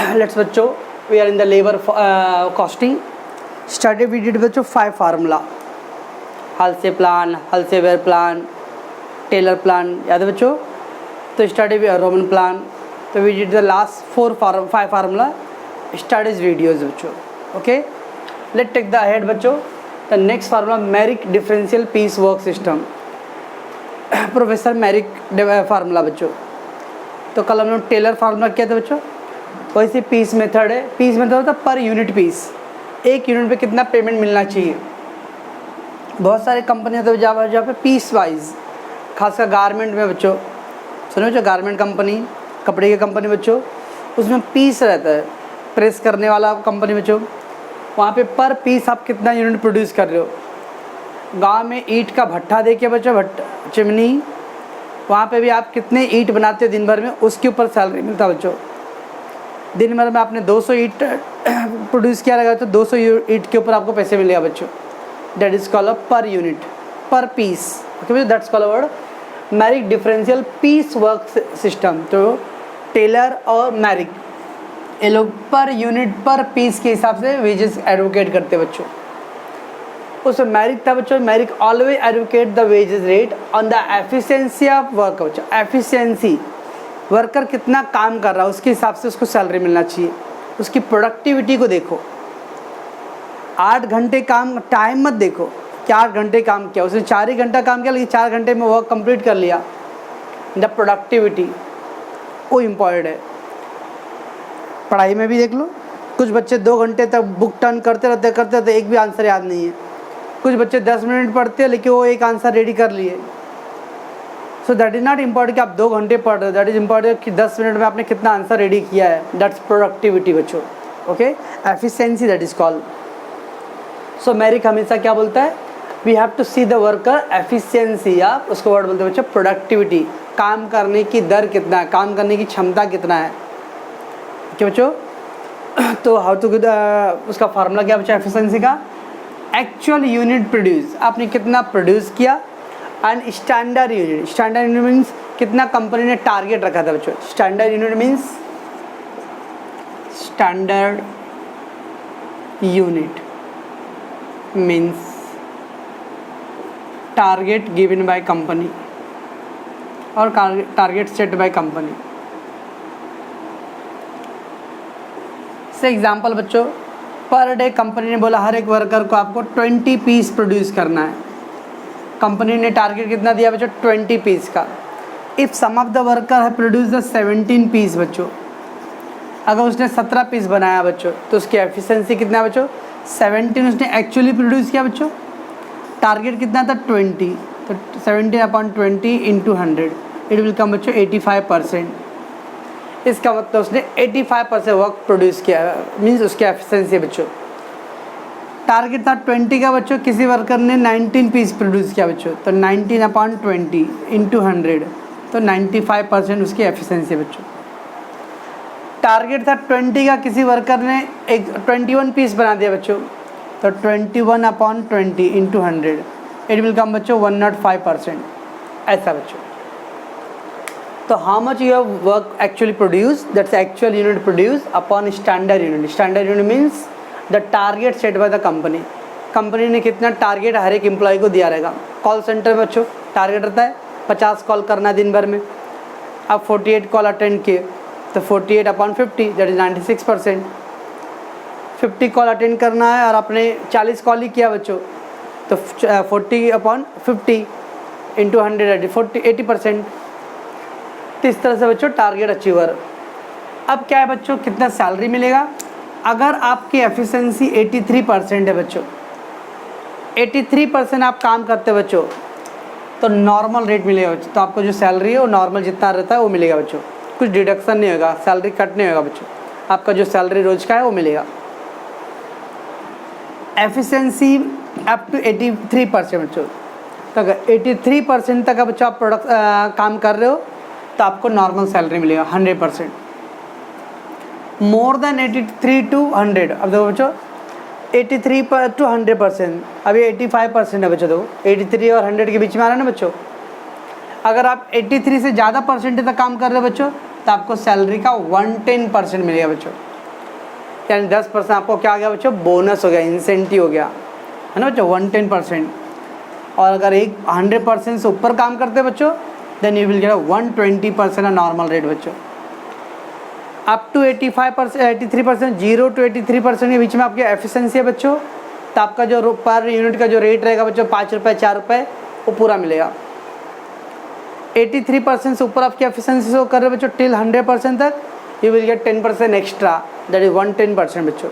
Let's बच्चों we are in the labour costing study we did बच्चों 5 formula Halsey plan, Halsey Weir plan, Taylor plan, याद है बच्चों। तो स्टडी रोमन प्लान, तो we did the last 5 formula studies videos बच्चों। Okay, let take the ahead बच्चों the next formula Merrick differential piece work system, professor Merrick formula बच्चों। तो कल हम लोग टेलर फार्मूला किया था बच्चों, वैसे पीस मेथड है। पीस मेथड होता है पर यूनिट पीस, एक यूनिट पे कितना पेमेंट मिलना चाहिए। बहुत सारी कंपनियां तो जहाँ पे पीस वाइज, खासकर गारमेंट में बच्चों, सुनो बच्चों, गारमेंट कंपनी, कपड़े की कंपनी बच्चों, उसमें पीस रहता है। प्रेस करने वाला कंपनी बच्चों, वहाँ पे पर पीस आप कितना यूनिट प्रोड्यूस कर रहे हो। गांव में ईंट का भट्ठा देखिए बच्चों, चिमनी, वहाँ पे भी आप कितने ईंट बनाते हो दिन भर में, उसके ऊपर सैलरी मिलता है बच्चों। दिन भर में आपने 200 ईंट प्रोड्यूस किया रहेगा तो 200 ईंट के ऊपर आपको पैसे मिलेगा बच्चों। That is called per unit, per piece. Okay, that's called word Merrick differential piece work system. तो टेलर और मैरिक ये लोग पर यूनिट पर पीस के हिसाब से वेजेस एडवोकेट करते हैं बच्चों। उस मैरिक था बच्चों, Merrick always advocate the wages rate on the efficiency of work बच्चों। एफिशिएंसी, वर्कर कितना काम कर रहा है उसके हिसाब से उसको सैलरी मिलना चाहिए। उसकी प्रोडक्टिविटी को देखो, 8 घंटे काम, टाइम मत देखो कि 8 घंटे काम किया, उसने 4 ही घंटा काम किया लेकिन 4 घंटे में वर्क कंप्लीट कर लिया। द प्रोडक्टिविटी वो इम्पॉर्टेंट है। पढ़ाई में भी देख लो, कुछ बच्चे 2 घंटे तक बुक टर्न करते रहते एक भी आंसर याद नहीं है। कुछ बच्चे 10 मिनट पढ़ते हैं लेकिन वो एक आंसर रेडी कर लिए। So that is not important कि आप 2 घंटे पढ़ रहे हो, दैट इज़ इम्पॉर्टेंट कि 10 मिनट में आपने कितना आंसर रेडी किया है। दैट्स प्रोडक्टिविटी बच्चों। Okay, efficiency that is called. So Merrick हमेशा क्या बोलता है, we have to see the worker efficiency, आप उसको वर्ड बोलते हैं बच्चों प्रोडक्टिविटी। काम करने की दर कितना है, काम करने की क्षमता कितना है। ओके बच्चों, तो हाउ टू उसका फार्मूला क्या बच्चों एफिशिएंसी का, एक्चुअल यूनिट प्रोड्यूस, आपने कितना प्रोड्यूस किया, and standard unit. Standard unit means कितना कंपनी ने टारगेट रखा था बच्चों। Standard unit means, standard unit means target given by company और टारगेट सेट बाय कंपनी। से एग्जाम्पल बच्चों, पर डे कंपनी ने बोला हर एक वर्कर को आपको 20 पीस प्रोड्यूस करना है। कंपनी ने टारगेट कितना दिया बच्चों, 20 पीस का। If some of the worker है प्रोड्यूस द 17 पीस बच्चों, अगर उसने 17 पीस बनाया बच्चों तो उसकी एफिशिएंसी कितना है बच्चों, 17 उसने एक्चुअली प्रोड्यूस किया बच्चों। टारगेट कितना था 20, तो 17/20 इंटू 100 इट विल कम बच्चों 85%। इसका मतलब उसने 85% वर्क प्रोड्यूस किया, मीन्स उसकी एफिशिएंसी बच्चों। टारगेट था 20 का बच्चों, किसी वर्कर ने 19 पीस प्रोड्यूस किया बच्चों, तो 19/20 इंटू 100 तो 95% उसकी एफिशिएंसी बच्चों। टारगेट था 20 का, किसी वर्कर ने 21 पीस बना दिया बच्चों, तो 21/20 इंटू 100 इट विल कम बच्चों 105%। ऐसा बच्चों। तो how much you have work actually produce, that's actual unit produce upon standard unit. Standard unit means the target set by the company. Company ने कितना टारगेट हर एक एम्प्लॉय को दिया रहेगा। कॉल सेंटर में बच्चों टारगेट रहता है 50 कॉल करना दिन भर में, आप 48 कॉल अटेंड किए तो 48/50 दैट इज 96%। 50 कॉल अटेंड करना है और आपने 40 कॉल ही किया बच्चों, तो 40/50 इंटू 100 80%। तो इस तरह से बच्चों टारगेट अचीवर। अब क्या है बच्चों, कितना सैलरी मिलेगा। अगर आपकी एफिशिएंसी 83% है बच्चों, 83% आप काम करते हैं बच्चों, तो नॉर्मल रेट मिलेगा बच्चों। तो आपको जो सैलरी है वो नॉर्मल जितना रहता है वो मिलेगा बच्चों, कुछ डिडक्शन नहीं होगा, सैलरी कट नहीं होगा बच्चों, आपका जो सैलरी रोज का है वो मिलेगा। एफिशिएंसी अप टू 83% बच्चों, तो अगर 83% तक बच्चों आप काम कर रहे हो तो आपको नॉर्मल सैलरी मिलेगा 100%। मोर देन 83 to 100, अब देखो बच्चों 83 to 100%, अभी 85% है बच्चों। देखो 83 और 100 के बीच में आ रहा है ना बच्चों। अगर आप 83 से ज़्यादा परसेंटेज तक काम कर रहे हो बच्चों तो आपको सैलरी का 110% मिलेगा बच्चों। यानी 10% आपको क्या आ गया बच्चों, बोनस हो गया, इंसेंटिव हो गया, है ना बच्चों, 110%। और अगर 100% से ऊपर काम करते हैं बच्चों, then you will get 120% normal rate बच्चों। अप टू 85%, 83%, 0 to 83% के बीच में आपकी एफिशिएंसी है बच्चों, तो आपका जो पर यूनिट का जो रेट रहेगा बच्चों 5 रुपये 4 रुपये वो पूरा मिलेगा। 83% से ऊपर आपकी एफिशिएंसी शो कर रहे बच्चों टिल 100% तक, you will gate 10% extra, that is 110% बच्चों।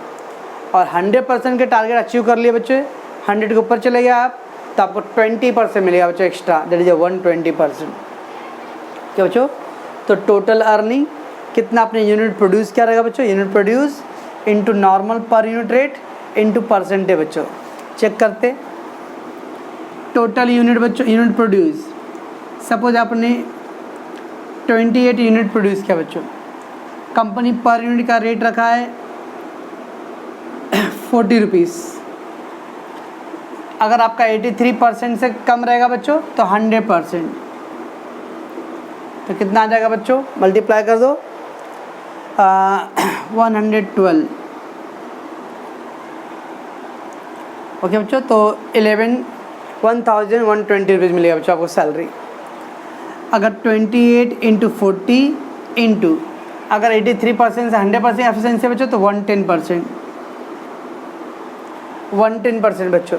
और 100% के टारगेट अचीव कर लिए बच्चों, 100 के ऊपर चले गए आप, तो आपको 20% मिलेगा बच्चों एक्स्ट्रा, दैट इज 120%। क्या बच्चों, तो टोटल अर्निंग कितना आपने यूनिट प्रोड्यूस किया रहेगा बच्चों, unit produce into normal per unit rate into percentage बच्चों। चेक करते टोटल यूनिट बच्चों, यूनिट प्रोड्यूस, सपोज आपने 28 यूनिट प्रोड्यूस किया बच्चों, कंपनी पर यूनिट का रेट रखा है 40 रुपीज़। अगर आपका 83% से कम रहेगा बच्चों तो 100%, तो कितना आ जाएगा बच्चों, मल्टीप्लाई कर दो 112। ओके बच्चों, तो 11,120 रुपीज़ मिलेगा बच्चों आपको सैलरी। अगर 28 इंटू 40 इंटू अगर 83% से 100% एफिशिएंसी है बच्चों तो 110%, 110% बच्चों,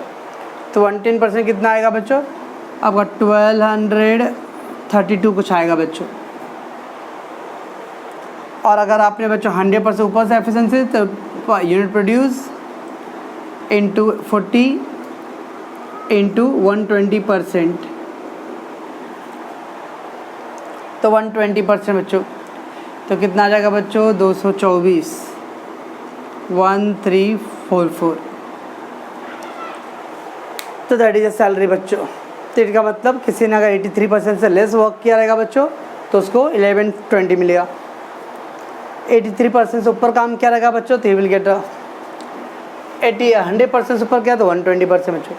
तो 110% कितना आएगा बच्चों आपका 1232 कुछ आएगा बच्चों। और अगर आपने बच्चों 100% ऊपर से एफिशिएंसी तो यूनिट प्रोड्यूस इंटू 40 इंटू 120%, तो 120% बच्चों, तो कितना आ जाएगा बच्चों 224, 1344, तो दैट इज अ सैलरी बच्चों। तो इसका मतलब किसी ने अगर 83% से लेस वर्क किया रहेगा बच्चों तो उसको 1120 मिलेगा। 83% से ऊपर काम किया रहेगा बच्चों तो ही विल गेट 100% से ऊपर किया तो 120% बच्चों,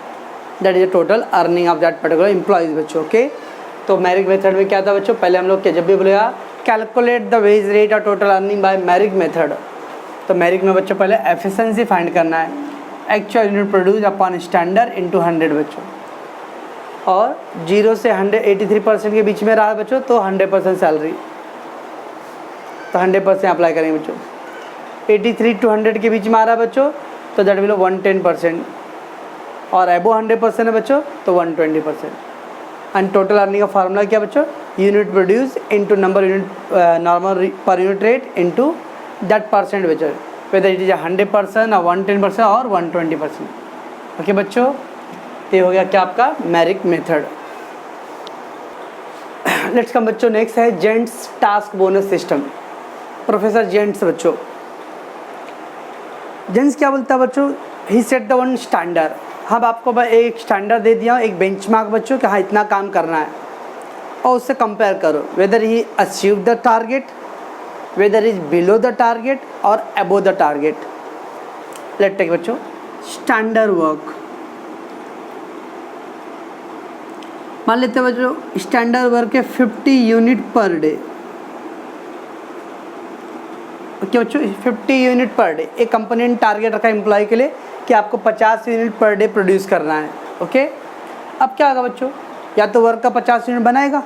that is a total earning of that particular employees बच्चों। ओके, तो मेरिट मेथड में क्या था बच्चों, पहले हम लोग क्या जब भी बोलेगा कैलकुलेट द वेज रेट और total earning bye merit method, तो मेरिट में बच्चों पहले एफिशिएंसी फाइंड करना है, actual unit produce upon standard into 100 बच्चों, और 0 से 83% के बीच में रहा बच्चों तो 100% सैलरी, तो 100% अप्लाई करेंगे बच्चों। 83 to 100 के बीच में आ रहा है बच्चों तो दैट विल 110%, और एबो 100% है बच्चों तो 120%। एंड टोटल अर्निंग का फार्मूला क्या बच्चों, unit produce into number unit normal per unit rate into that percent बच्चों, वेदर इट इज 100% और 110% और 120%। ओके बच्चों, ये हो गया क्या आपका मेरिट मेथड। लेट्स कम बच्चों, नेक्स्ट है gents task bonus system. Professor gents बच्चों, जेंट्स क्या बोलता है बच्चों, ही सेट द वन स्टैंडर्ड। हम आपको एक स्टैंडर्ड दे दिया, एक बेंचमार्क बच्चों कि हाँ इतना काम करना है, और उससे कंपेयर करो whether he achieve the target, whether is below the target और above the target. Let's take बच्चों स्टैंडर्ड वर्क। मान लेते हैं बच्चों स्टैंडर्ड वर्क है 50 यूनिट पर डे। ओके बच्चों, 50 यूनिट पर डे एक कंपनी ने टारगेट रखा एम्प्लॉय के लिए कि आपको 50 यूनिट पर डे प्रोड्यूस करना है। ओके, अब क्या होगा बच्चों, या तो वर्क का 50 यूनिट बनाएगा,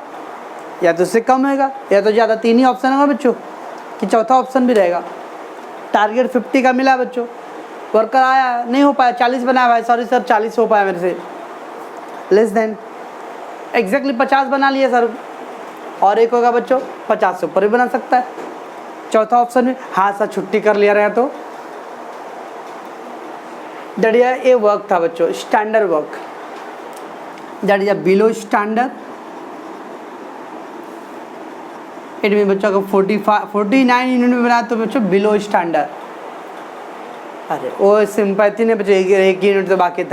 या तो उससे कम होगा, या तो ज़्यादा, तीन ही ऑप्शन होगा बच्चों, कि चौथा ऑप्शन भी रहेगा। टारगेट 50 का मिला बच्चों, वर्कर आया नहीं हो पाया, 40 बनाया भाई, सॉरी सर 40 हो पाया मेरे से, लेस देन एग्जैक्टली 50 बना लिए सर, और एक होगा बच्चों 50 से ऊपर भी बना सकता है। चौथा ऑप्शन में हाँ सर छुट्टी कर लिया रहा तो दैट इज ए वर्क था बच्चों standard work, that is below standard. It mean बच्चों को 49 यूनिट में बनाया तो बच्चों बिलो स्टैंडर्ड। अरे वो सिंपैथी ने बच्चों एक यूनिट तो बाकी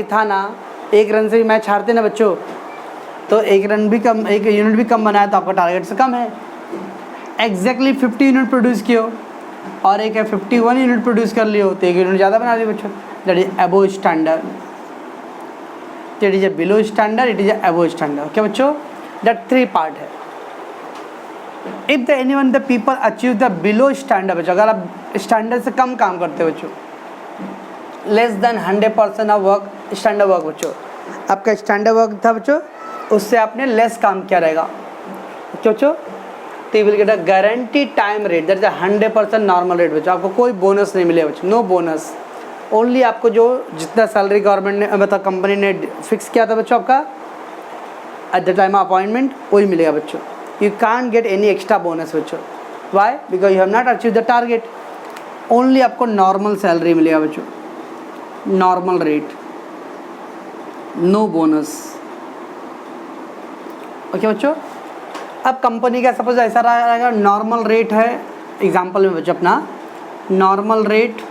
था ना, एक रन से भी मैच हारते ना बच्चों, तो एक रन भी कम, एक यूनिट भी कम बनाया तो आपका टारगेट से कम है। एग्जैक्टली 50 यूनिट प्रोड्यूस किया और एक है 51 यूनिट प्रोड्यूस कर लियो तो एक यूनिट ज़्यादा बना दिए बच्चों, that is above standard, that is below standard, it is above standard. Okay बच्चों, दैट 3 पार्ट है। If the any one the people achieve the below standard बच्चों, अगर आप स्टैंडर्ड से कम काम करते हो बच्चों, less than 100% of work, standard work बच्चों, आपका स्टैंडर्ड वर्क था बच्चों, उससे आपने लेस काम किया रहेगा बच्चों, तो will get a guarantee time rate, that is 100% normal rate बच्चों। आपको कोई बोनस नहीं मिलेगा बच्चों, नो बोनस, ओनली आपको जो जितना सैलरी गवर्नमेंट ने मतलब कंपनी ने फिक्स किया था बच्चों आपका at the time of appointment, वही मिलेगा बच्चों। You can't get any extra bonus बच्चों, why? Because you have not achieve the target, only आपको नॉर्मल सैलरी मिलेगा बच्चों, normal rate, no bonus. Okay बच्चों, अब कंपनी का सपोज ऐसा रहेगा, नॉर्मल रेट है, एग्जांपल में बच्चों अपना नॉर्मल रेट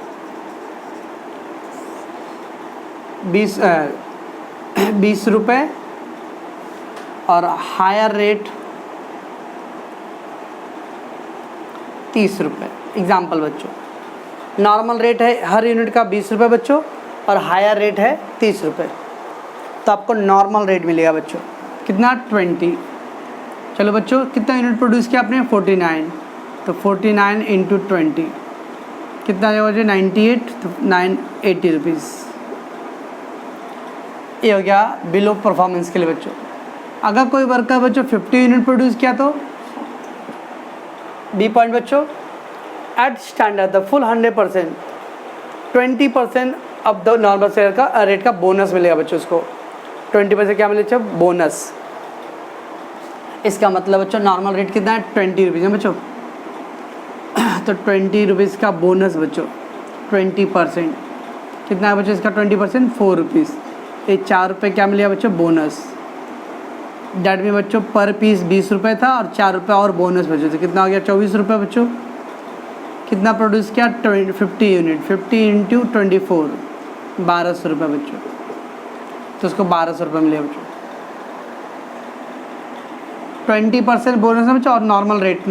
20 रुपये और हायर रेट 30 रुपये, एग्जाम्पल बच्चों। नॉर्मल रेट है हर यूनिट का 20 रुपये बच्चों और हायर रेट है 30 रुपये, तो आपको नॉर्मल रेट मिलेगा बच्चों कितना 20। चलो बच्चों कितना यूनिट प्रोड्यूस किया आपने 49, तो 49 इंटू 20 कितना जाएगा बच्चों 98, तो 980 रुपीज़। ये हो गया बिलो परफॉर्मेंस के लिए बच्चों। अगर कोई वर्कर बच्चों 50 यूनिट प्रोड्यूस किया तो बी पॉइंट बच्चों, at standard the full 100%, 20% of the normal share का रेट का बोनस मिलेगा बच्चों उसको। 20% क्या मिलेगा बच्चों बोनस। इसका मतलब बच्चों नॉर्मल रेट कितना है 20 रुपीज़ है बच्चों, तो 20 रुपीज़ का बोनस बच्चों 20% कितना है बच्चों इसका 20% 4 रुपीज़, ये 4 रुपये क्या मिलेगा बच्चों बोनस। डेट में बच्चों पर पीस 20 रुपये था और 4 रुपये और बोनस बच्चों, तो कितना हो गया 24 रुपये बच्चों। कितना प्रोड्यूस किया 50 यूनिट, 50 इंटू 24 1200 रुपये बच्चों, तो उसको 1200 रुपये मिलेगा बच्चों। 20% बोनस है बच्चों और नॉर्मल रेट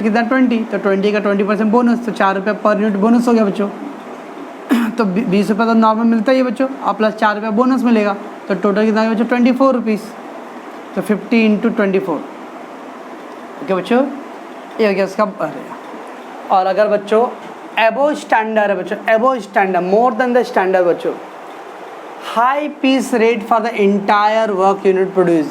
कितना 20, तो 20 का 20% बोनस, तो 4 रुपये पर यूनिट बोनस हो गया बच्चों। तो 20 रुपये तो नॉर्मल मिलता ही है बच्चों, और प्लस 4 रुपये बोनस मिलेगा, तो टोटल कितना है बच्चों 24 रुपीज़, तो 50 इंटू 24। ओके बच्चों, ये हो गया इसका। और अगर बच्चों एबोव स्टैंडर्ड है बच्चों, above standard more than the standard बच्चों, high piece rate for the entire work unit produce,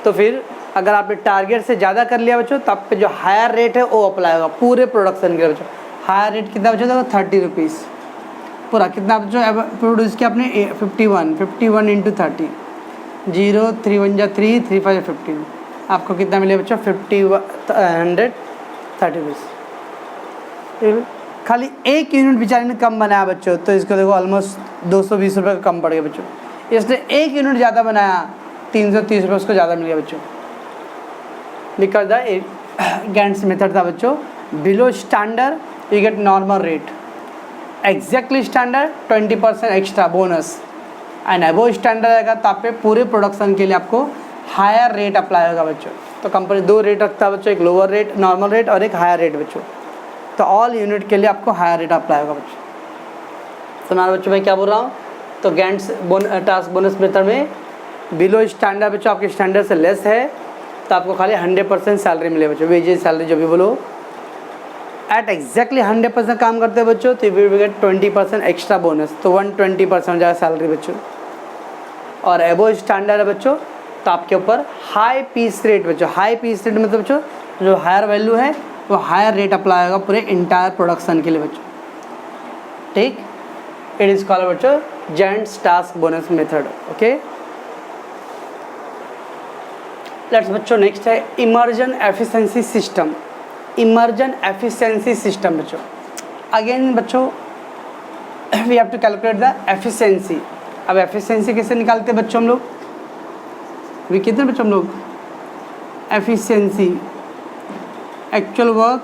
तो फिर अगर आपने टारगेट से ज़्यादा कर लिया बच्चों, तब पे जो हायर रेट है वो अप्लाई होगा पूरे प्रोडक्शन के बच्चों। हायर रेट कितना बच्चों देखो 30 रुपीज़ पूरा, कितना बच्चों प्रोड्यूस किया आपने 51 इंटू 30, 0 3 1 जा 3 3 5 15, आपको कितना मिले बच्चों 130 रुपीज़। खाली एक यूनिट बेचारे ने कम बनाया बच्चों, तो इसको देखो ऑलमोस्ट 220 रुपये का कम पड़ गया बच्चों। इसने एक यूनिट ज़्यादा बनाया 330 रुपये उसको ज़्यादा मिल गया बच्चों, बिकॉज द गैंट्स मेथड था बच्चों। Below standard you get normal rate, exactly standard 20% extra bonus, and above standard रहेगा तो आप पे पूरे प्रोडक्शन के लिए आपको हायर रेट अप्लाई होगा बच्चों। तो कंपनी 2 रेट रखता है बच्चों, एक लोअर रेट नॉर्मल रेट और एक हायर रेट बच्चों, तो ऑल यूनिट के लिए आपको हायर रेट अप्लाई होगा बच्चों। तो मैं बच्चों मैं क्या बोल रहा हूँ, तो गैंट्स टास्क बोनस मेथड में बिलो स्टैंडर्ड बच्चों आपके स्टैंडर्ड से लेस है, तो आपको खाली 100% सैलरी मिले बच्चों, वेजेज सैलरी जो भी बोलो। एट एग्जैक्टली 100% काम करते हैं बच्चों, तो you will gate 20% extra bonus, तो 120% हो जाएगा सैलरी बच्चों। और एबोव स्टैंडर्ड है बच्चों, तो आपके ऊपर हाई पीस रेट बच्चों, हाई पीस रेट मतलब बच्चों जो हायर वैल्यू है वो हायर रेट अप्लाई होगा पूरे इंटायर प्रोडक्शन के लिए बच्चों, ठीक। इट इज़ कॉल्ड बच्चों Gantt's task bonus method. Okay, let's बच्चों नेक्स्ट है Emerson efficiency system. Emerson efficiency system बच्चों, अगेन बच्चों we have to calculate the efficiency. अब एफिशिएंसी कैसे निकालते हैं बच्चों हम लोग, अभी कितने बच्चों हम लोग efficiency actual work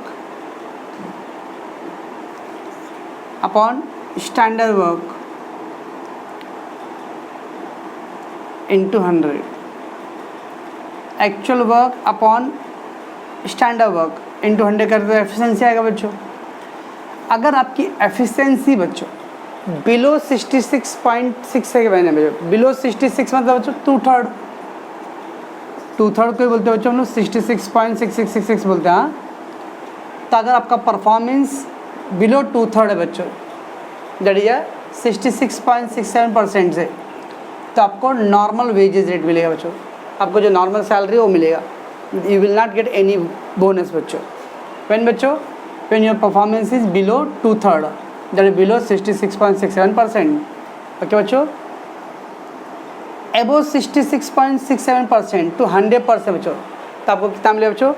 upon standard work into 100, actual work upon standard work into 100 करते तो एफिशिएंसी आएगा बच्चों। अगर आपकी एफिशिएंसी बच्चों बिलो 66.6 है, मैंने बच्चों बिलो 66 मतलब बच्चों 2/3, 2/3 को बोलते हैं बच्चों हम लोग 66.6666 बोलते हैं। हाँ, तो अगर आपका परफॉर्मेंस बिलो 2/3 है बच्चों, दैट इज 66.67% से, तो आपको नॉर्मल वेजेस रेट मिलेगा बच्चों। आपको जो नॉर्मल सैलरी वो मिलेगा, you will not get any bonus बच्चों। when your performance is below 2/3, that is below 66.67%। Okay बच्चों, above 66.67% to 100% बच्चों, तो आपको कितना मिलेगा बच्चों?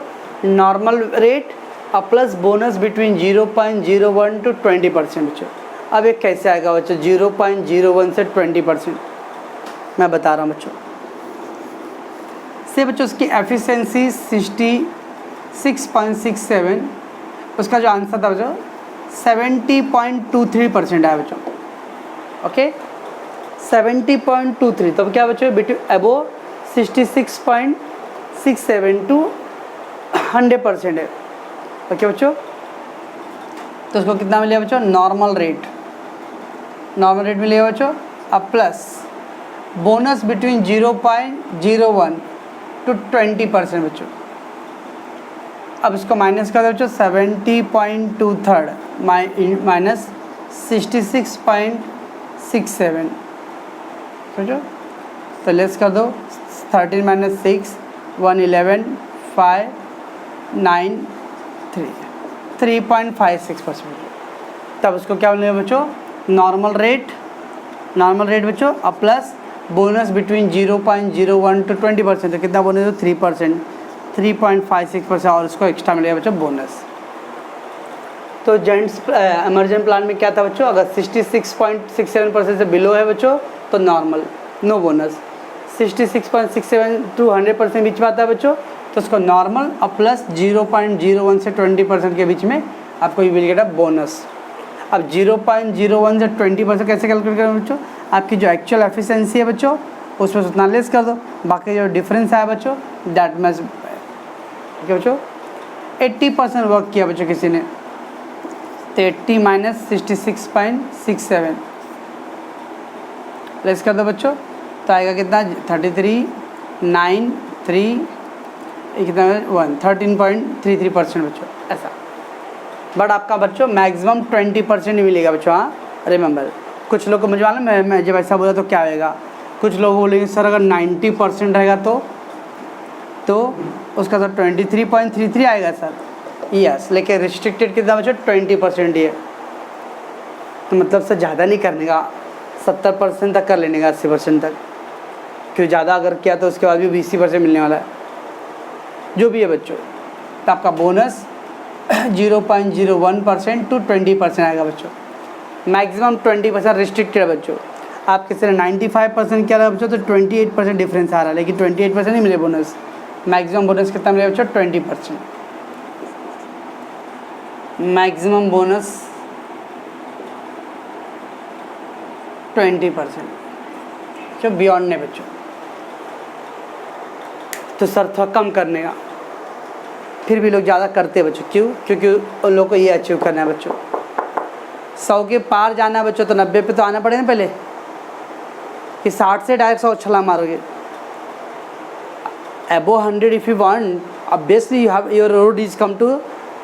नॉर्मल रेट और प्लस बोनस बिटवीन 0.01 to 20% बच्चों। अब एक कैसे आएगा बच्चों? 0.01 से 20%, मैं बता रहा हूँ बच्चों। से बच्चों उसकी एफिशिएंसी 66.67, उसका जो आंसर था बच्चों 70.23% आया बच्चों। ओके, 70.23, तब क्या बच्चों? बिटवीन अबो 66.67 टू 100% है। ओके बच्चों, तो उसको कितना मिलेगा बच्चों? नॉर्मल रेट मिलेगा बच्चों, अब प्लस बोनस बिटवीन 0.01 टू 20% बच्चों। अब इसको माइनस कर दो बच्चों, 70.23 माइनस 66.67 समझो, तो लेस कर दो 13 माइनस 6 111 5 9 3 3.56%। तब उसको क्या बोलेंगे बच्चों? नॉर्मल रेट बच्चों, अब प्लस बोनस बिटवीन 0.01 टू 20%, तो कितना बोनस हो? 3%, 3.56%, और उसको एक्स्ट्रा मिलेगा बच्चों बोनस। तो जेंट्स इमर्जेंट प्लान में क्या था बच्चों? अगर 66.67% से बिलो है बच्चों तो नॉर्मल, नो बोनस। 66.67 टू 100% बीच में आता है बच्चों, तो उसको नॉर्मल और प्लस 0.01 से 20% के बीच में आपको you will get a bonus. अब 0.01 से 20% कैसे कैलकुलेट करें बच्चों? आपकी जो एक्चुअल एफिशिएंसी है बच्चों उसमें से उतना लेस कर दो, बाकी जो डिफरेंस आया बच्चों दैट मच। ओके बच्चों, 80% वर्क किया बच्चों किसी ने, तो 80 माइनस 66.67 लेस कर दो बच्चों, तो आएगा कितना? 33 9 3 कितना 1 13.33% बच्चों ऐसा। बट आपका बच्चों मैक्सिमम 20% ही मिलेगा बच्चों। हाँ रिमेंबर, कुछ लोग को मुझे मालूम है, मैं जब ऐसा बोला तो क्या होगा, कुछ लोग बोलेंगे सर अगर 90% रहेगा तो उसका तो 23.33 आएगा सर। यस, लेकिन रिस्ट्रिक्टेड कितना बच्चों? 20% ही है, तो मतलब सर ज़्यादा नहीं करने का, 70% तक कर लेने का, 80% तक, क्यों ज़्यादा अगर किया तो उसके बाद भी 20% मिलने वाला है जो भी है बच्चों। तो आपका बोनस 0.01% टू 20% आएगा बच्चों, मैक्सिमम 20% रिस्ट्रिक्टेड बच्चों। आप किसी ने 95% किया रहा बच्चों तो 28% डिफरेंस आ रहा है, लेकिन 28% नहीं मिले बोनस। मैक्सिमम बोनस कितना मिलेगा बच्चों? 20%। मैक्सिमम बोनस 20% जो बियॉन्ड ने बच्चों, तो सर थोड़ा कम करने का, फिर भी लोग ज़्यादा करते हैं बच्चों। क्यों? क्योंकि उन लोगों को ये अचीव करना है बच्चों। 100 के पार जाना है बच्चों, तो 90 पे तो आना पड़ेगा ना पहले, कि 60 से डायरेक्ट 100 छलांग मारोगे। above 100 if you want, obviously you have your road is come to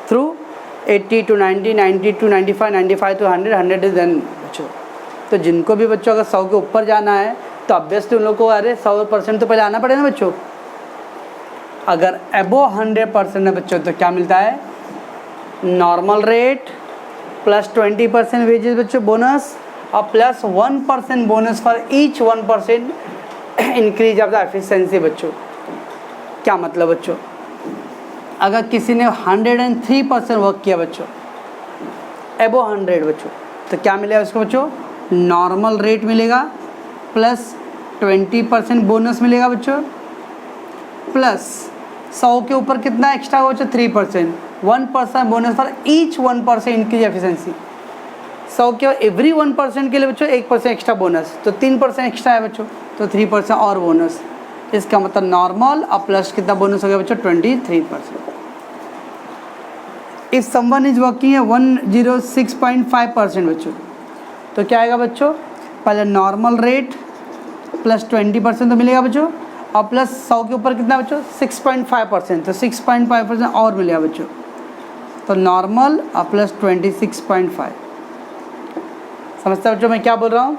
through 80 to 90, 90 to 95, 95 to 100, 100 is then बच्चों। तो जिनको भी बच्चों अगर 100 के ऊपर जाना है तो ऑब्वियसली उन लोगों को अरे 100% तो पहले आना पड़ेगा ना बच्चों। अगर above 100% है बच्चों तो क्या मिलता है? नॉर्मल रेट प्लस 20% वेजेस बच्चों बोनस, और plus 1% bonus for each 1% increase of the efficiency बच्चों। क्या मतलब बच्चों? अगर किसी ने 103% वर्क किया बच्चों, एबो 100 बच्चों, तो क्या मिलेगा उसको बच्चों? नॉर्मल रेट मिलेगा प्लस 20% बोनस मिलेगा बच्चों, प्लस 100 के ऊपर कितना एक्स्ट्रा होगा बच्चों? 3%, 1% bonus for each 1% increase efficiency. 100 के एवरी 1% के लिए बच्चों 1% एक्स्ट्रा बोनस, तो 3% एक्स्ट्रा है बच्चों, तो 3% और बोनस। इसका मतलब नॉर्मल और प्लस कितना बोनस हो गया बच्चों? 23%। इफ समवन इज वर्किंग है 106.5% बच्चों, तो क्या आएगा बच्चों? पहले नॉर्मल रेट प्लस 20% तो मिलेगा बच्चों, और प्लस 100 के ऊपर कितना बच्चों 6.5%, तो 6.5% और मिलेगा बच्चों, तो नॉर्मल और प्लस 26.5। समझते हैं बच्चों मैं क्या बोल रहा हूँ?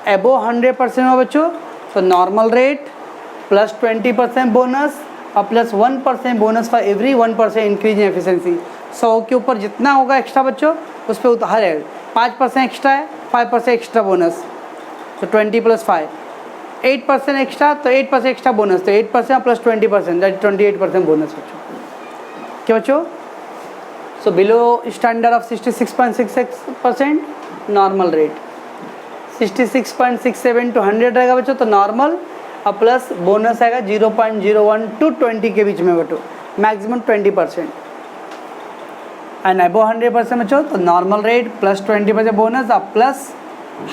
एबो 100% हो बच्चों तो नॉर्मल रेट प्लस 20% बोनस और plus 1% bonus for every 1% increase in efficiency. 100 के ऊपर जितना होगा एक्स्ट्रा बच्चों उस पर उतार है, 5% एक्स्ट्रा है, 5% एक्स्ट्रा बोनस, तो 20 + 5, 8% एक्स्ट्रा, तो 8% एक्स्ट्रा बोनस, तो 8% प्लस 20%, दैट 28% बोनस बच्चों। क्या बच्चों? So below standard of 66.66% normal rate, 66.67 to 100 रहेगा बच्चों तो नॉर्मल, और प्लस बोनस आएगा 0.01 to 20 के बीच में बच्चों, मैक्सिमम 20%। एंड अबव 100% बच्चों तो नॉर्मल रेट प्लस 20% बोनस और प्लस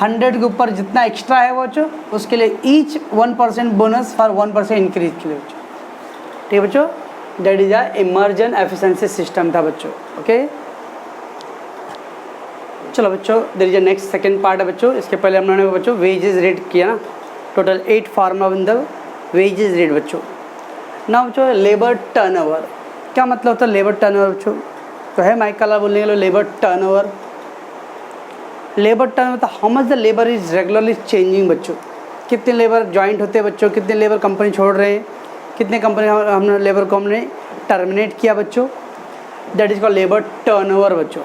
100 के ऊपर जितना एक्स्ट्रा है बच्चों उसके लिए ईच 1% बोनस फॉर 1% इंक्रीज के लिए बच्चों। ठीक है बच्चों, that is a Emerson efficiency system था बच्चों। ओके चलो बच्चों, there is a next second part है बच्चों। इसके पहले हम लोगों ने बच्चों वेजेस रेट किया ना, total 8 formula in the wages rate बच्चों। ना बच्चों लेबर टर्नओवर, क्या मतलब होता है लेबर टर्नओवर बच्चों? तो है माइक कलर बोलने के लिए लेबर टर्नओवर। लेबर टर्न मतलब how much the labour is regularly changing बच्चों, कितने लेबर ज्वाइंट होते हैं बच्चों, कितने लेबर कंपनी छोड़ रहे हैं, कितने कंपनी हमने लेबर को हमने टर्मिनेट किया बच्चों, that is called labour turnover बच्चों।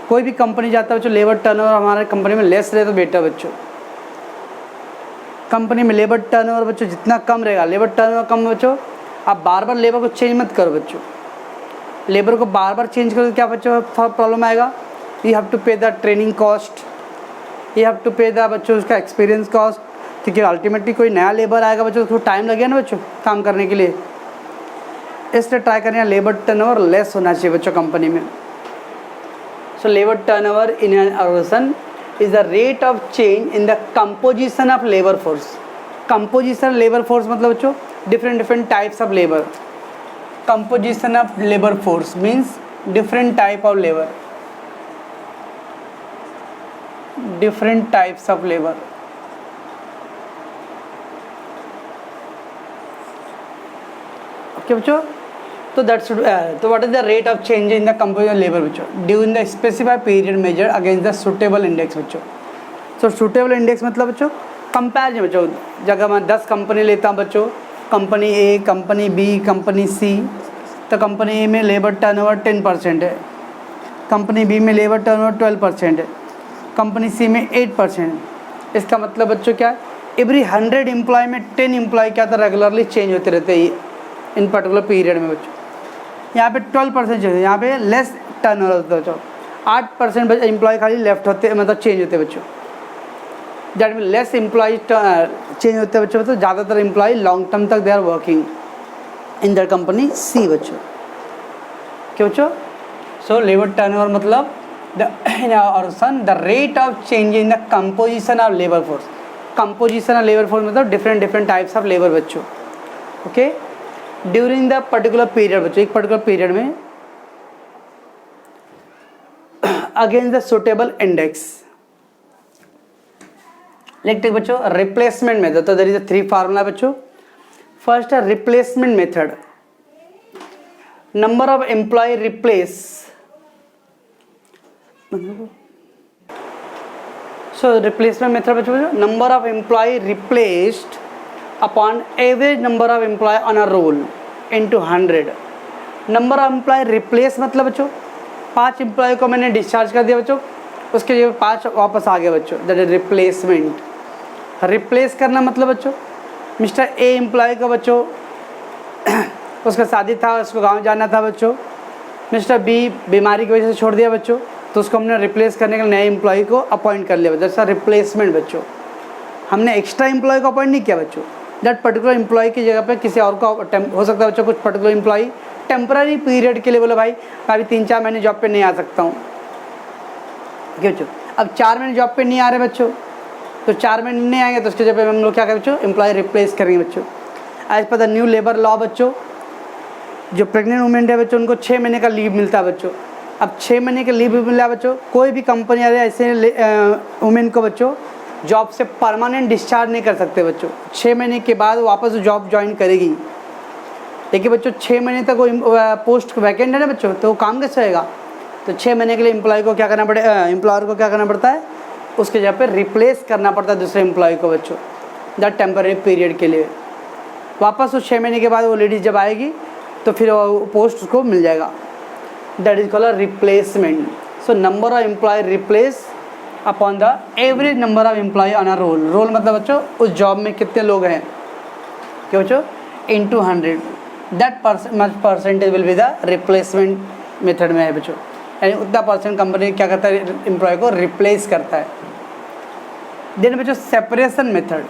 कोई भी कंपनी जाता है बच्चों लेबर टर्नओवर हमारे कंपनी में लेस रहे तो बेटर बच्चों। कंपनी में लेबर टर्नओवर बच्चों जितना कम रहेगा, लेबर टर्नओवर कम बच्चों, आप बार बार लेबर को चेंज मत करो बच्चों। लेबर को बार बार चेंज करो तो क्या बच्चों प्रॉब्लम आएगा? You have to pay the training cost, you have to pay the बच्चों उसका एक्सपीरियंस कॉस्ट, क्योंकि अल्टीमेटली कोई नया लेबर आएगा बच्चों उसको टाइम लगेगा ना बच्चों काम करने के लिए। इसलिए ट्राई करें लेबर टर्नओवर लेस होना चाहिए बच्चों कंपनी में। So labour turnover in an organisation is the rate of change in the composition of labor force. Composition labor force मतलब बच्चों different types of labor. Composition of labor force means different type of labor. Different types of labor. Okay बच्चों, तो that should तो what is the rate of change in the composition of labor बच्चों during the specified period measured against the suitable index बच्चों। तो suitable index मतलब बच्चों comparison बच्चों, जगह मैं 10 कंपनी लेता हूँ बच्चों, कंपनी ए, कंपनी बी, कंपनी सी, तो कंपनी ए में लेबर टर्नओवर 10% है, कंपनी बी में लेबर टर्नओवर 12% है, कंपनी सी में 8%। इसका मतलब बच्चों क्या है? एवरी 100 एम्प्लॉय में 10 एम्प्लॉय क्या था रेगुलरली चेंज होते रहते हैं इन पर्टिकुलर पीरियड में बच्चों। यहाँ पे 12% चाहिए, यहाँ पे लेस टर्नओवर होता है बच्चों, 8% एम्प्लॉय खाली लेफ्ट होते मतलब चेंज होते हैं बच्चों। That mean less employ change होते हैं बच्चों, तो ज़्यादातर एम्प्लॉय लॉन्ग टर्म तक they are working in the company सी बच्चों। क्यों बच्चों? सो लेबर टर्नओवर मतलब the rate of change in the composition of labour force. Composition of labour force मतलब डिफरेंट टाइप्स ऑफ लेबर बच्चों। Okay, during the particular period बच्चों, एक particular period में against the suitable index. Let take बच्चों replacement method, तो there is 3 formula बच्चों। First है replacement method, number of employ replace, so replacement method बच्चों number of employ replaced upon average number of employee on a roll into 100. Number of employ replace मतलब बच्चों 5 employ को मैंने discharge कर दिया बच्चों, उसके लिए 5 वापस आ गए बच्चों, दैट इज रिप्लेसमेंट। रिप्लेस करना मतलब बच्चों मिस्टर ए एम्प्लॉय का बच्चों उसका शादी था, उसको गांव जाना था बच्चों, मिस्टर बी बीमारी की वजह से छोड़ दिया बच्चों, तो उसको हमने रिप्लेस करने के लिए नए एम्प्लॉय को अपॉइंट कर लिया बच्चों, जैसा रिप्लेसमेंट बच्चों। हमने एक्स्ट्रा एम्प्लॉय को अपॉइंट नहीं किया बच्चों, दैट पर्टिकुलर एम्प्लॉय की जगह पे किसी और को हो सकता है बच्चों, कुछ पर्टिकुलर एम्प्लॉय टेम्पररी पीरियड के लिए बोले भाई मैं अभी 3-4 महीने जॉब पे नहीं आ सकता हूँ। ठीक बच्चों, अब 4 महीने जॉब पे नहीं आ रहे बच्चों, तो 4 महीने नहीं आएंगे तो उसके जगह पे हम लोग क्या करें बच्चों, एम्प्लॉय रिप्लेस करेंगे बच्चों। As per the new labour law बच्चों, जो प्रेग्नेंट वुमेन है बच्चों उनको 6 महीने का लीव मिलता है बच्चों। अब 6 महीने का लीव मिला बच्चों, कोई भी कंपनी आ रही है ऐसे वुमेन को बच्चों जॉब से परमानेंट डिस्चार्ज नहीं कर सकते बच्चों। 6 महीने के बाद वापस जॉब ज्वाइन करेगी, लेकिन बच्चों 6 महीने तक वो पोस्ट वैकेंट है ना बच्चों, तो वो काम कैसे होएगा? तो 6 महीने के लिए एम्प्लॉय को क्या करना पड़ेगा, एम्प्लॉयर को क्या करना पड़ता है, उसके जगह पे रिप्लेस करना पड़ता है दूसरे एम्प्लॉय को बच्चों, दैट टेम्पररी पीरियड के लिए। वापस उस 6 महीने के बाद वो लेडीज जब आएगी तो फिर वो पोस्ट उसको मिल जाएगा, that is called replacement. So number of employ replace upon the average number of employ on a roll. Roll मतलब बच्चों उस जॉब में कितने लोग हैं, क्या बच्चों, into 100, that percentage will be the replacement method में है बच्चों, यानी उतना परसेंट कंपनी क्या करता है, एम्प्लॉय को रिप्लेस करता है। देन बच्चों सेपरेशन मेथड।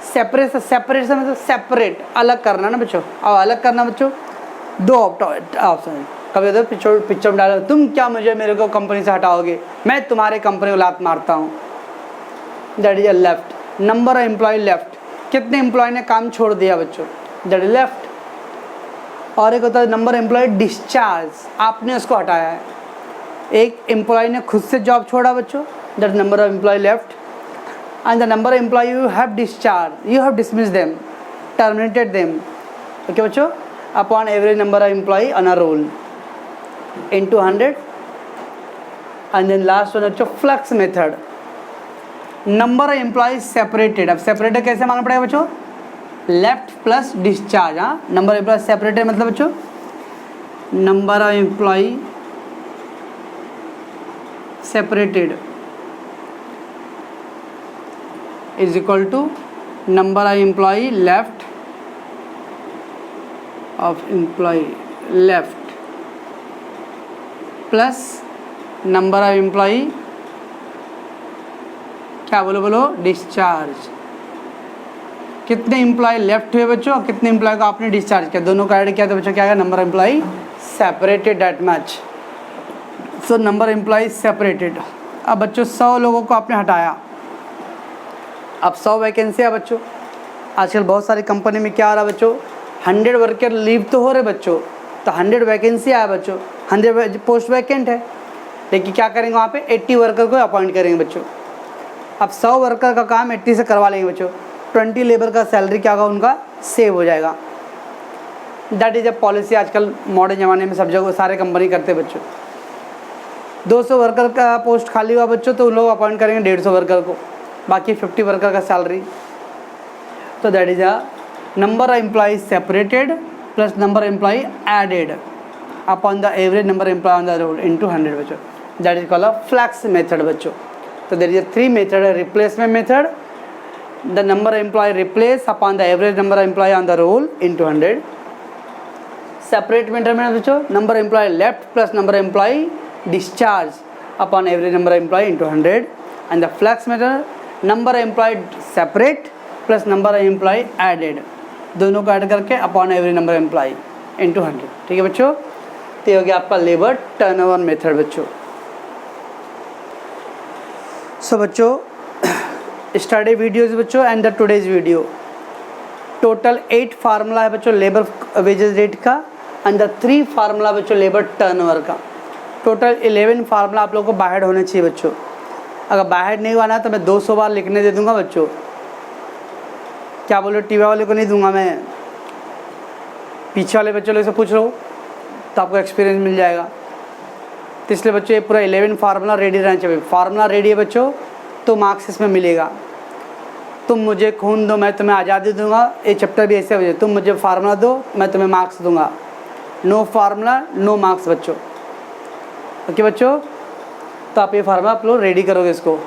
सेपरेशन मतलब सेपरेट, अलग करना ना बच्चों। और अलग करना बच्चों दो ऑप्शन है। कभी तो पिक्चर में डालो, तुम क्या मुझे मेरे को कंपनी से हटाओगे, मैं तुम्हारे कंपनी को लात मारता हूँ, that is a left. Number of employ left, कितने एम्प्लॉय ने काम छोड़ दिया बच्चों, दैट इज लेफ्ट। और एक होता है नंबर एम्प्लॉय डिस्चार्ज, आपने उसको हटाया है। एक एम्प्लॉय ने खुद से जॉब छोड़ा बच्चों, that number of employ left. And the number of employ you have discharge, you have dismiss them, terminated them, okay बच्चों, upon average number of employ on a roll into 100। and then last one बच्चों flux method. Number of employ separated, अब separated कैसे मालूम पड़ेगा बच्चों, left plus discharge. हाँ, number of employ separated मतलब बच्चों number of employ separated is equal to number of employ left plus number of employee, क्या बोलो डिस्चार्ज। कितने एम्प्लॉय लेफ्ट हुए बच्चों और कितने एम्प्लॉय को आपने डिस्चार्ज किया, दोनों का ऐड किया तो बच्चों क्या है, number of employ separated, that much. So number employee separated. अब बच्चों 100 लोगों को आपने हटाया, अब 100 वैकेंसी है बच्चों। आजकल बहुत सारी कंपनी में क्या आ रहा है बच्चों, 100 वर्कर लीव तो हो रहे बच्चों, तो 100 वैकेंसी आया बच्चों, 100 पोस्ट वैकेंट है, लेकिन क्या करेंगे वहाँ पे 80 वर्कर को अपॉइंट करेंगे बच्चों। अब 100 वर्कर का काम 80 से करवा लेंगे बच्चों, 20 लेबर का सैलरी क्या होगा उनका सेव हो जाएगा। दैट इज अ पॉलिसी आजकल मॉडर्न ज़माने में सब जगह सारे कंपनी करते हैं बच्चों। 200 वर्कर का पोस्ट खाली हुआ बच्चों, तो उन लोग अपॉइंट करेंगे 150 वर्कर को, बाकी 50 वर्कर का सैलरी। तो that is a number of employ separated plus number of employee added upon the average number employee on the roll into 100 बच्चों, that is called a flux method बच्चों। तो there is 3 method है, replacement method, the number of employ replace upon the average number of employ on the roll into 100। Separate method में बच्चों number employee left plus number employee discharge upon average number employee into 100। And the flux method number employee separate plus number of employee added, दोनों को add करके upon average number employee into 100। ठीक है बच्चों, तो ये हो गया आपका लेबर टर्नओवर मेथड बच्चों। सो बच्चों स्टडी वीडियोज बच्चों and the today's video, total 8 formula है बच्चों लेबर वेजेस रेट का एंड द 3 फार्मूला बच्चों लेबर टर्नओवर का। टोटल 11 फार्मूला आप लोगों को बाहर होने चाहिए बच्चों। अगर बाहर नहीं हुआ ना तो मैं 200 बार लिखने दे दूंगा बच्चों। क्या बोलो, टीवी वाले को नहीं दूंगा मैं, पीछे वाले बच्चों लोग से पूछ लो तो आपको एक्सपीरियंस मिल जाएगा। तो इसलिए बच्चों ये पूरा 11 फार्मूला रेडी रहना चाहिए। फार्मूला रेडी है बच्चों तो मार्क्स इसमें मिलेगा। तुम मुझे खून दो मैं तुम्हें आज़ादी दूंगा, ये चैप्टर भी ऐसे हो जाए, तुम मुझे फार्मूला दो मैं तुम्हें मार्क्स दूंगा। नो फार्मूला नो मार्क्स बच्चों। ओके बच्चों, तो आप ये फार्मूला आप लोग रेडी करोगे इसको।